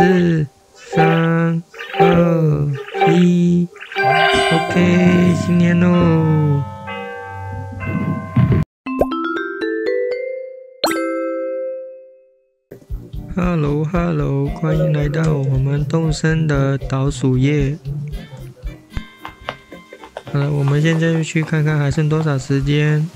4、3、2、1 ，OK， 新年喽！ Hello， 欢迎来到我们动森的倒数夜。好了，我们现在就去看看还剩多少时间。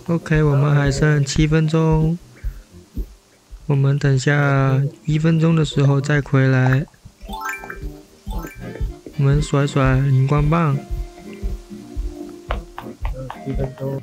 OK， 我们还剩7分钟。我们等下1分钟的时候再回来。我们甩甩荧光棒。7分钟。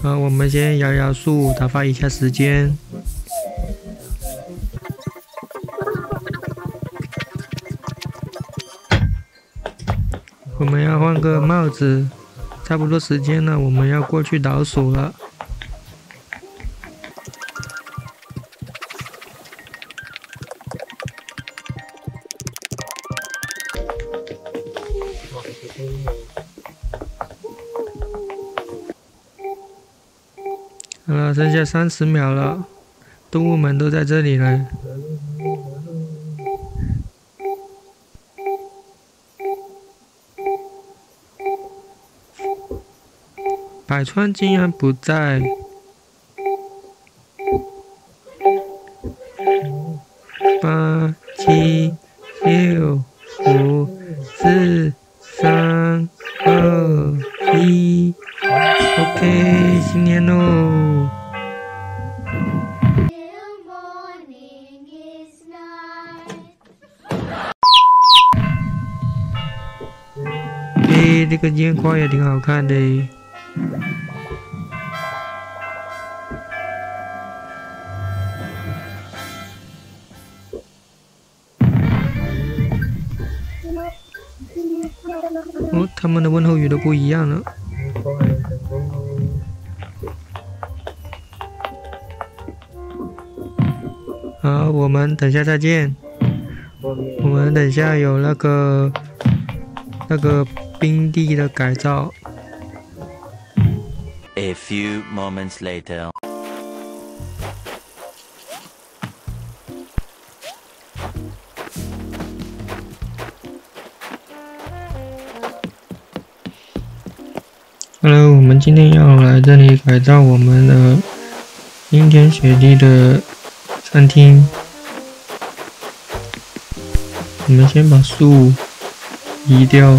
我们先摇摇树，打发一下时间。我们要换个帽子，差不多时间了，我们要过去倒数了。好了，剩下30秒了，动物们都在这里了。百川竟然不在。8、7、6、5、4、3、2、1 ，OK， 新年喽！ 这个烟花也挺好看的。哦，他们的问候语都不一样了。好，我们等下再见。我们等下有那个冰地的改造。A few moments later. Hello， 我们今天要来这里改造我们的阴天雪地的餐厅。我们先把树移掉。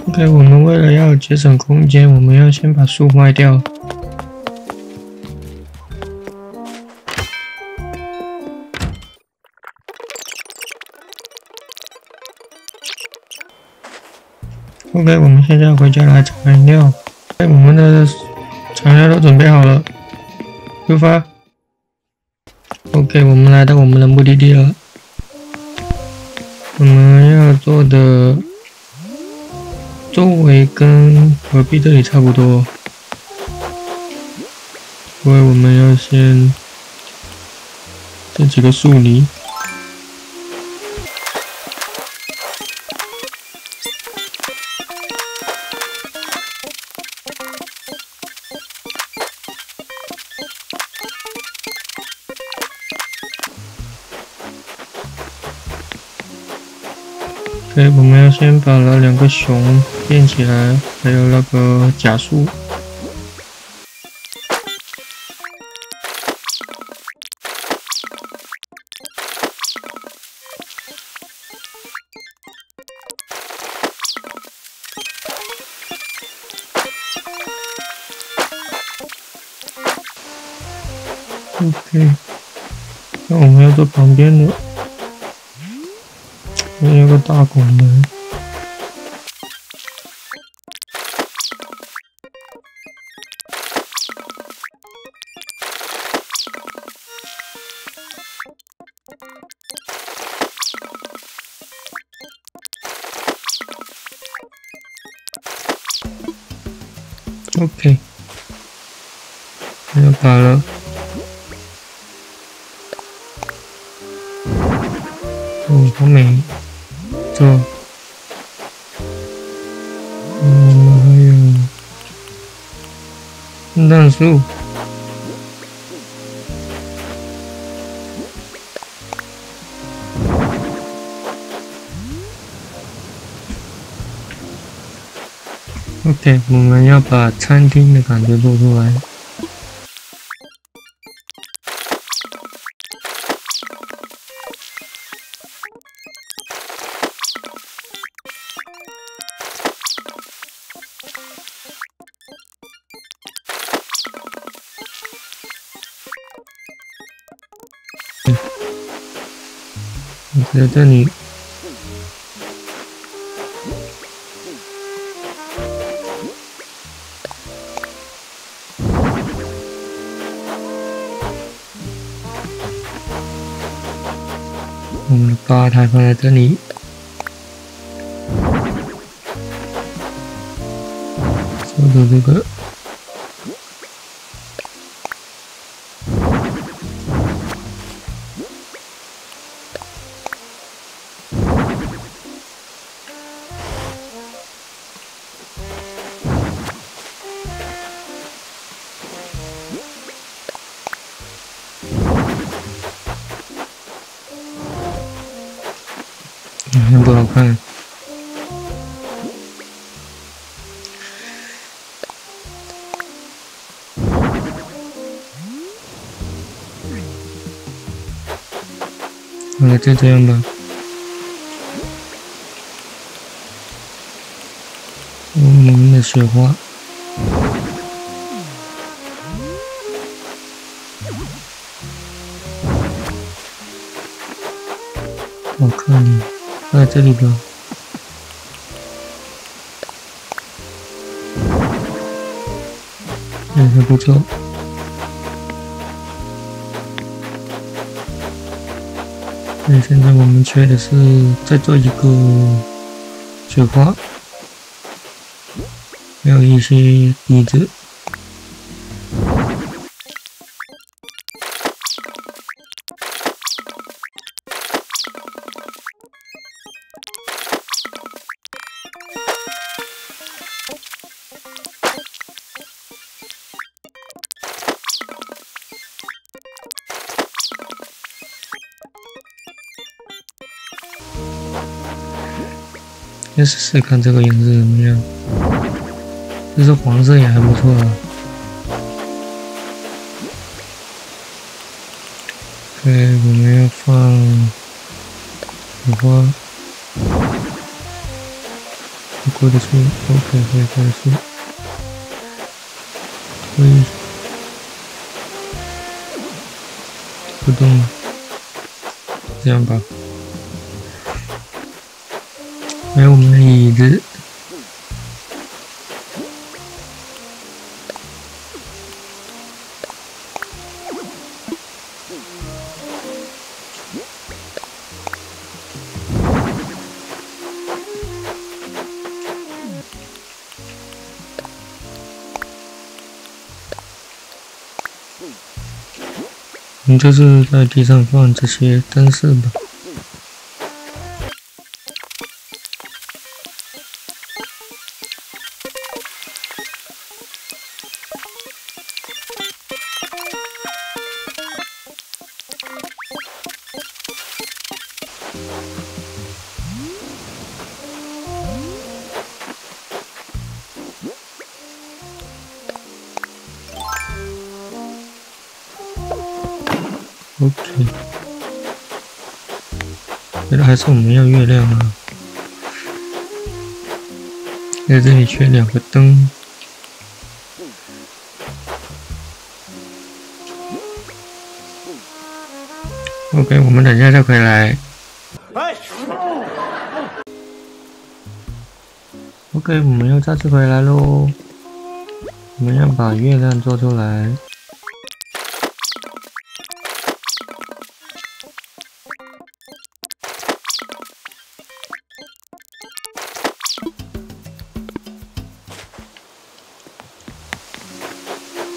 OK， 我们为了要节省空间，我们要先把树卖掉。OK， 我们现在回家来炒饮料。我们的材料都准备好了，出发。OK， 我们来到我们的目的地了。我们要做的周围跟隔壁这里差不多，所以我们要先这几个树篱。OK， 我们要先把那2个熊变起来，还有那个假树。OK， 那我们要做旁边的。 有个大拱门。OK， 没有打了。哦，好美，这，还有圣诞树。OK， 我们要把餐厅的感觉做出来。在这里。我们的吧台放在这里，收走这个。好像不好看。好了，就这样吧。我们的雪花。好看呢。在这里吧，还不错。现在我们缺的是再做一个雪花，还有一些椅子。先试试看这个颜色怎么样，这是黄色也还不错啊。对，我们要放雪花，过的树 ，OK， 可以过的树，可以不动了，这样吧。还有我们的椅子，我们就是在地上放这些灯饰吧。OK， 觉得还是我们要月亮啊，在这里缺2个灯。OK， 我们等一下再回来。OK， 我们又再次回来喽。我们要把月亮做出来。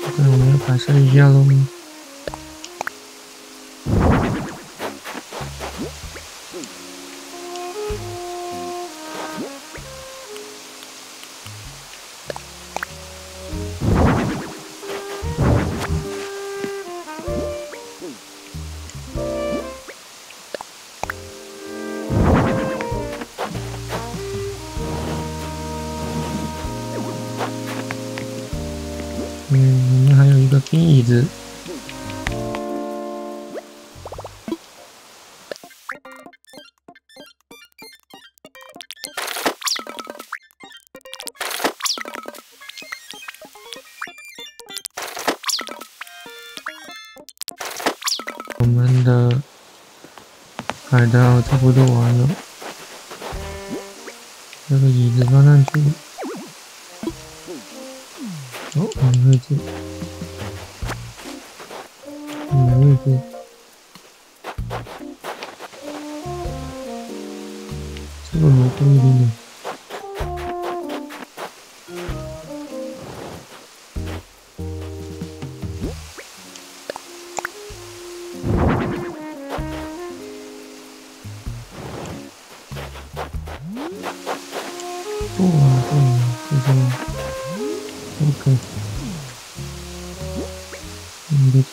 OK， 我们要摆设一下喽。们的改到差不多完了，这个椅子放上去。哦，没位置，没位置。这个萝卜一点点。不啊，就这样。OK， 不错。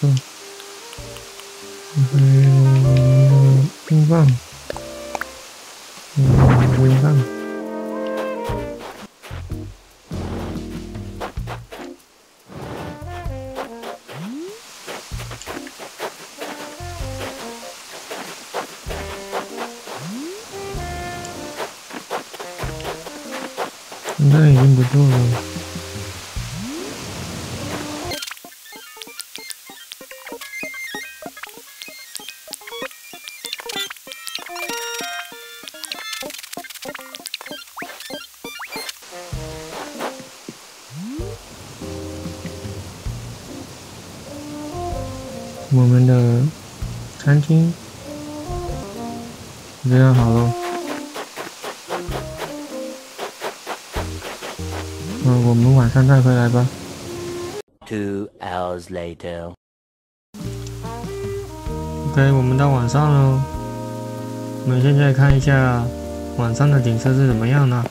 还有我们的冰棒，微棒。现在已经不错了。我们的餐厅这样好了。我们晚上再回来吧。2 hours later. OK， 我们到晚上了。我们现在看一下晚上的景色是怎么样呢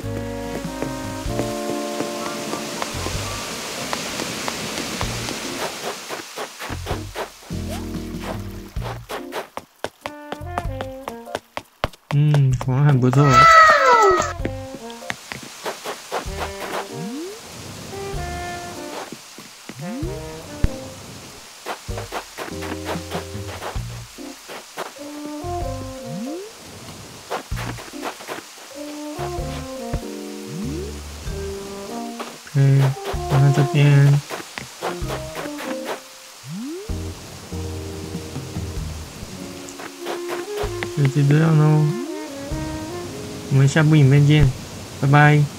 果然很不错。OK， 看看这边，就这样喽。我们下部影片见，拜拜。